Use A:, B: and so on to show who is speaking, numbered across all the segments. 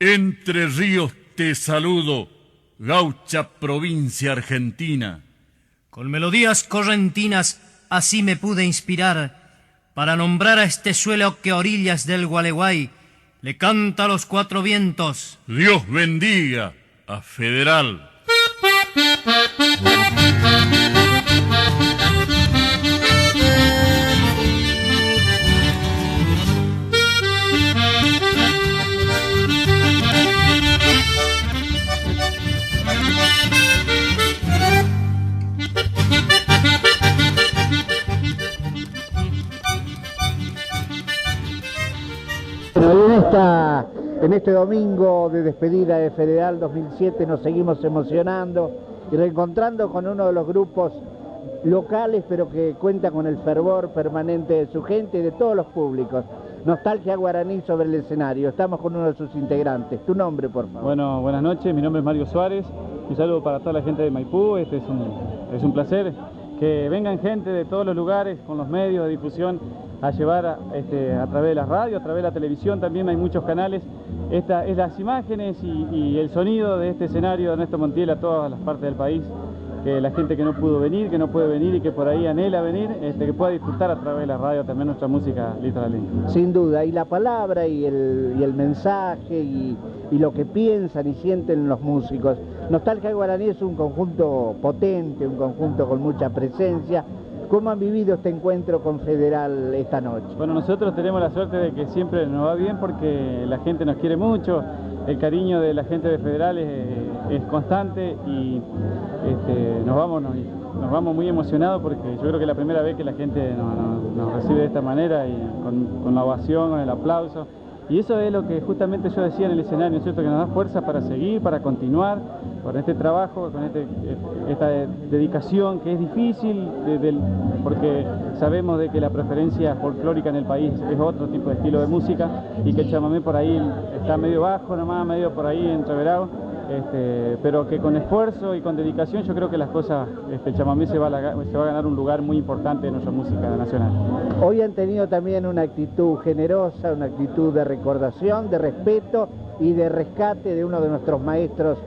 A: Entre Ríos te saludo, gaucha provincia argentina.
B: Con melodías correntinas así me pude inspirar para nombrar a este suelo que a orillas del Gualeguay le canta a los cuatro vientos.
A: Dios bendiga a Federal.
C: En este domingo de despedida de Federal 2007 nos seguimos emocionando y reencontrando con uno de los grupos locales, pero que cuenta con el fervor permanente de su gente y de todos los públicos. Nostalgia Guaraní sobre el escenario. Estamos con uno de sus integrantes. Tu nombre, por favor.
D: Bueno, buenas noches. Mi nombre es Mario Suárez. Un saludo para toda la gente de Maipú. Es un placer que vengan gente de todos los lugares con los medios de difusión a llevar a través de la radio, a través de la televisión, también hay muchos canales. Las imágenes y el sonido de este escenario de Ernesto Montiel a todas las partes del país, que la gente que no pudo venir, que no puede venir y que por ahí anhela venir, que pueda disfrutar a través de la radio también nuestra música litoraleña.
C: Sin duda, y la palabra y el mensaje y lo que piensan y sienten los músicos. Nostalgia Guaraní es un conjunto potente, un conjunto con mucha presencia. ¿Cómo han vivido este encuentro con Federal esta noche?
D: Bueno, nosotros tenemos la suerte de que siempre nos va bien porque la gente nos quiere mucho, el cariño de la gente de Federal es constante y nos vamos muy emocionados porque yo creo que es la primera vez que la gente nos recibe de esta manera y con la ovación, con el aplauso. Y eso es lo que justamente yo decía en el escenario, ¿cierto? Que nos da fuerza para seguir, para continuar con este trabajo, con esta dedicación que es difícil, porque sabemos de que la preferencia folclórica en el país es otro tipo de estilo de música y que el chamamé por ahí está medio bajo nomás, medio por ahí entreverado, pero que con esfuerzo y con dedicación yo creo que las cosas, el chamamé se va a ganar un lugar muy importante en nuestra música nacional.
C: Hoy han tenido también una actitud generosa, una actitud de recordación, de respeto y de rescate de uno de nuestros maestros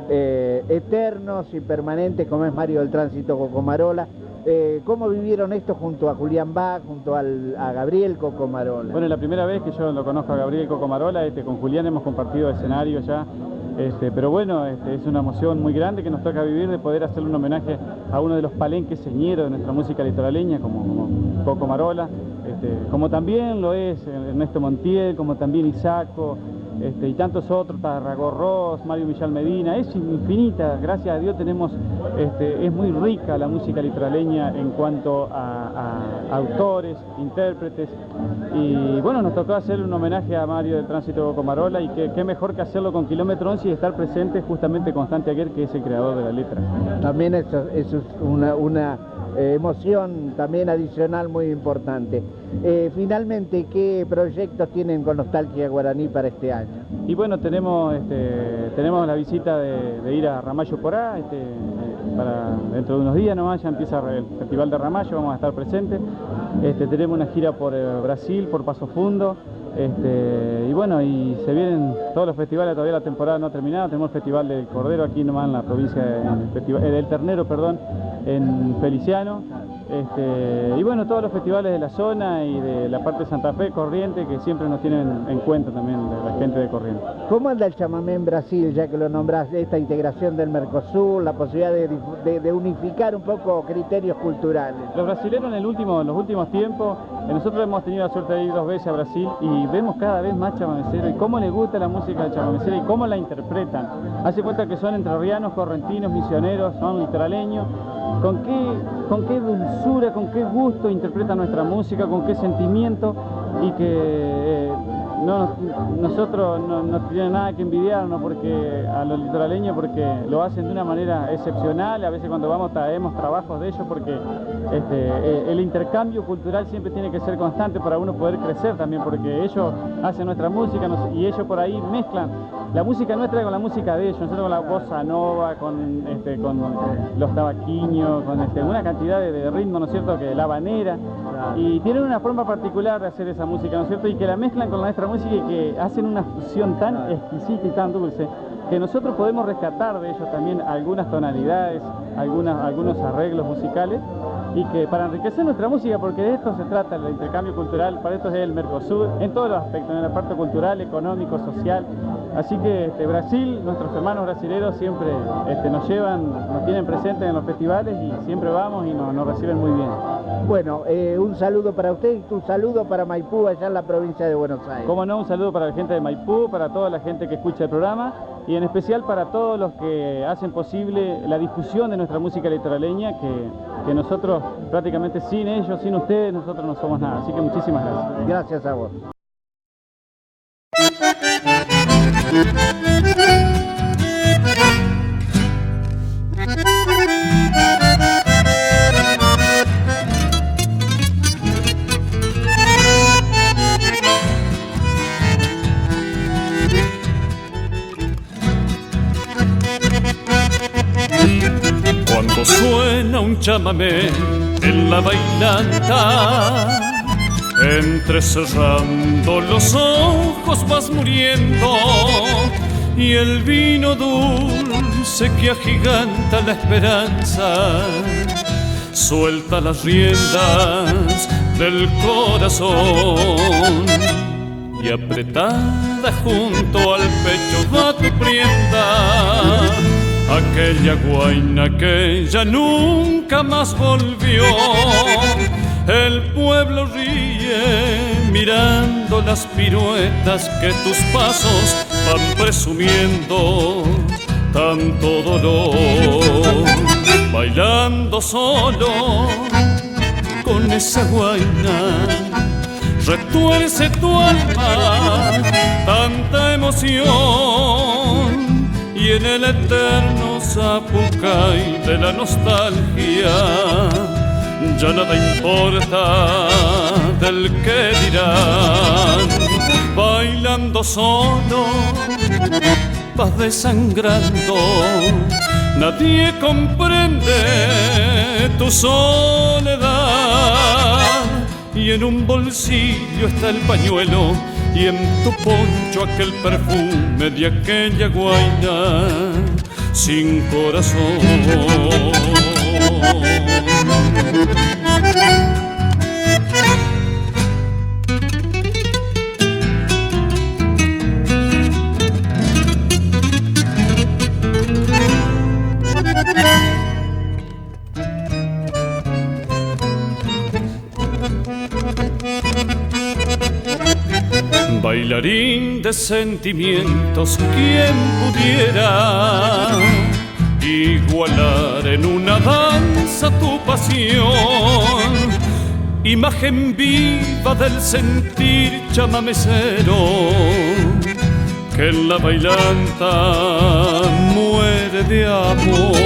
C: eternos y permanentes como es Mario del Tránsito Cocomarola. ¿Cómo vivieron esto junto a Julián Bach, junto a Gabriel Cocomarola?
D: Bueno, es la primera vez que yo lo conozco a Gabriel Cocomarola, con Julián hemos compartido escenario ya, pero bueno, es una emoción muy grande que nos toca vivir de poder hacerle un homenaje a uno de los palenques señeros de nuestra música litoraleña, como Cocomarola, como también lo es Ernesto Montiel, como también Isaco, y tantos otros, Tarragorros, Mario Millán Medina. Es infinita, gracias a Dios tenemos, es muy rica la música litoraleña en cuanto a autores, intérpretes, y bueno, nos tocó hacer un homenaje a Mario del Tránsito Cocomarola y qué mejor que hacerlo con Kilómetro 11 y estar presente justamente Constante Aguer, que es el creador de la letra.
C: También eso es una emoción también adicional muy importante. Finalmente, ¿qué proyectos tienen con Nostalgia Guaraní para este año?
D: Y bueno, tenemos la visita de ir a Ramallo Porá, para dentro de unos días nomás ya empieza el Festival de Ramallo, vamos a estar presentes. Tenemos una gira por Brasil, por Paso Fundo, y bueno, y se vienen todos los festivales, todavía la temporada no ha terminado. Tenemos el Festival del Cordero aquí nomás en la provincia, del Ternero, perdón, en Feliciano, y bueno, todos los festivales de la zona y de la parte de Santa Fe, Corrientes, que siempre nos tienen en cuenta también de la gente de Corrientes.
C: ¿Cómo anda el chamamé en Brasil, ya que lo nombrás, esta integración del Mercosur, la posibilidad de unificar un poco criterios culturales?
D: Los brasileños en los últimos tiempos, nosotros hemos tenido la suerte de ir 2 veces a Brasil y vemos cada vez más chamameceros y cómo les gusta la música del chamamecero y cómo la interpretan. Hace cuenta que son entrerrianos, correntinos, misioneros, son litoraleños. Con qué dulzura, con qué gusto interpretan nuestra música, con qué sentimiento, y que nosotros no tiene nada que envidiarnos a los litoraleños, porque lo hacen de una manera excepcional. A veces cuando vamos traemos trabajos de ellos, porque el intercambio cultural siempre tiene que ser constante para uno poder crecer también, porque ellos hacen nuestra música y ellos por ahí mezclan la música nuestra con la música de ellos, nosotros con la bossa nova, con los tabaquiños, con una cantidad de ritmos, ¿no es cierto?, que la habanera, y tienen una forma particular de hacer esa música, ¿no es cierto?, y que la mezclan con nuestra música y que hacen una fusión tan exquisita y tan dulce, que nosotros podemos rescatar de ellos también algunas tonalidades, algunos arreglos musicales, y que para enriquecer nuestra música, porque de esto se trata el intercambio cultural, para esto es el Mercosur, en todos los aspectos, en la parte cultural, económico, social. Así que Brasil, nuestros hermanos brasileños siempre nos llevan, nos tienen presentes en los festivales y siempre vamos y nos reciben muy bien.
C: Bueno, un saludo para usted y un saludo para Maipú, allá en la provincia de Buenos Aires.
D: Cómo no, un saludo para la gente de Maipú, para toda la gente que escucha el programa y en especial para todos los que hacen posible la difusión de nuestra música litoraleña, que nosotros prácticamente sin ellos, sin ustedes, nosotros no somos nada. Así que muchísimas gracias.
C: Gracias a vos.
E: Cuando suena un chamamé en la bailanta, entrecerrando los ojos vas muriendo, y el vino dulce que agiganta la esperanza suelta las riendas del corazón, y apretada junto al pecho va tu prenda, aquella guaina que ya nunca más volvió. El pueblo ríe mirando las piruetas que tus pasos van presumiendo tanto dolor. Bailando solo con esa guaina, retuerce tu alma tanta emoción, y en el eterno zapucay de la nostalgia ya nada importa del que dirán. Bailando solo vas desangrando, nadie comprende tu soledad, y en un bolsillo está el pañuelo y en tu poncho aquel perfume de aquella guaina sin corazón. Bailarín de sentimientos, ¿quién pudiera igualar en una danza tu pasión? Imagen viva del sentir chamamecero que en la bailanta muere de amor.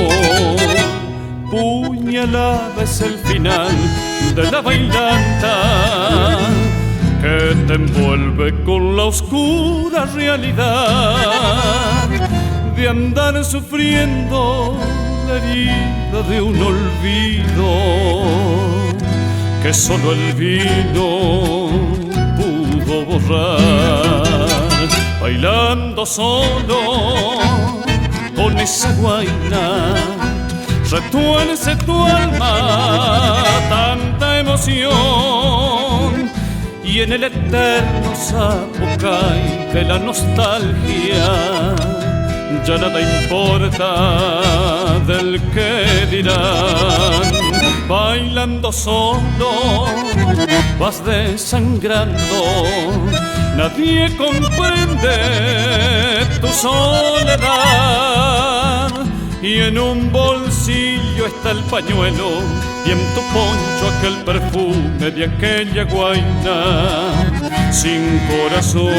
E: Puñalada es el final de la bailanta que te envuelve con la oscura realidad de andar sufriendo la herida de un olvido que solo el vino pudo borrar. Bailando solo con esa guaina, retuerce tu alma tanta emoción, y en el eterno zapucay de la nostalgia ya nada importa del que dirán. Bailando solo vas desangrando, nadie comprende tu soledad, y en un bolsillo está el pañuelo y en tu poncho aquel perfume de aquella guaina sin corazón.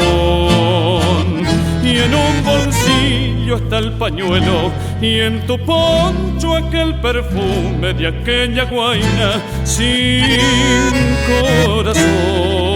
E: Y en un bolsillo está el pañuelo y en tu poncho aquel perfume de aquella guaina sin corazón.